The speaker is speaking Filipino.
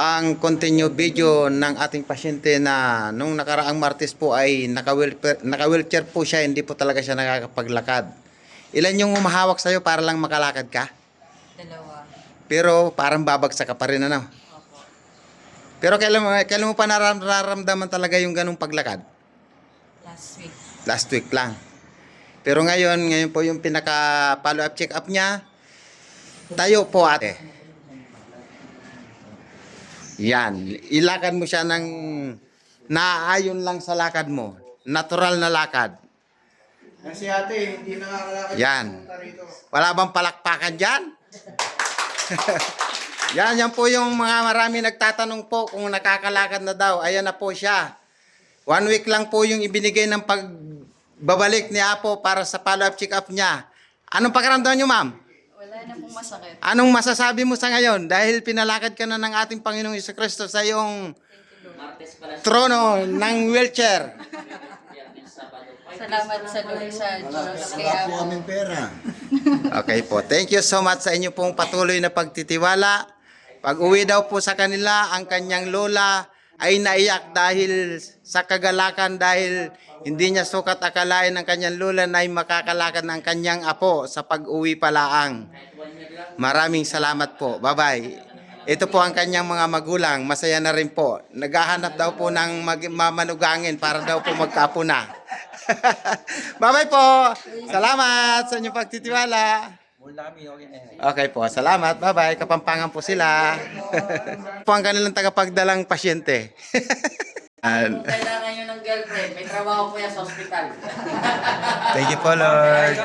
ang continue video ng ating pasyente na nung nakaraang Martes po ay naka-wheelchair po siya, hindi po talaga siya nakakapaglakad. Ilan yung humahawak sa'yo para lang makalakad ka? 2. Pero parang babagsak ka pa rin, ano? Opo. Pero kailan mo pa nararamdaman talaga yung ganung paglakad? Last week. Last week lang. Pero ngayon po yung pinaka follow-up check-up niya. Tayo po ate. Yan. Ilakad mo siya ng naaayon lang sa lakad mo. Natural na lakad. Kasi ate, hindi nakakalakad Yan. pumunta rito. Wala bang palakpakan dyan? Yan po yung mga marami nagtatanong po kung nakakalakad na daw. Ayan na po siya. 1 week lang po yung ibinigay ng pagbabalik ni Apo para sa follow-up check-up niya. Anong pakiramdam niyo, ma'am? Wala na pong masakit. Anong masasabi mo sa ngayon? Dahil pinalakad ka na ng ating Panginoong Jesucristo sa iyong trono ng wheelchair. Salamat sa Lord sa Diyos. Wala po kaming pera. Okay po. Thank you so much sa inyo pong patuloy na pagtitiwala. Pag uwi daw po sa kanila, ang kanyang lola ay naiyak dahil sa kagalakan, dahil hindi niya sukat akalain ng kanyang lola na ay makakalakad ng kanyang apo sa pag-uwi palaang. Maraming salamat po. Bye-bye. Ito po ang kanyang mga magulang. Masaya na rin po. Naghahanap daw po ng mamanugangin para daw po magkapo na. Bye-bye po. Salamat sa inyong pagtitiwala. Okay po, salamat. Bye-bye. Kapampangan po sila. Po ang kanilang tagapagdalang pasyente. Kung kailangan nyo ng girlfriend, may trabaho po yan sa ospital. Thank you po, Lord.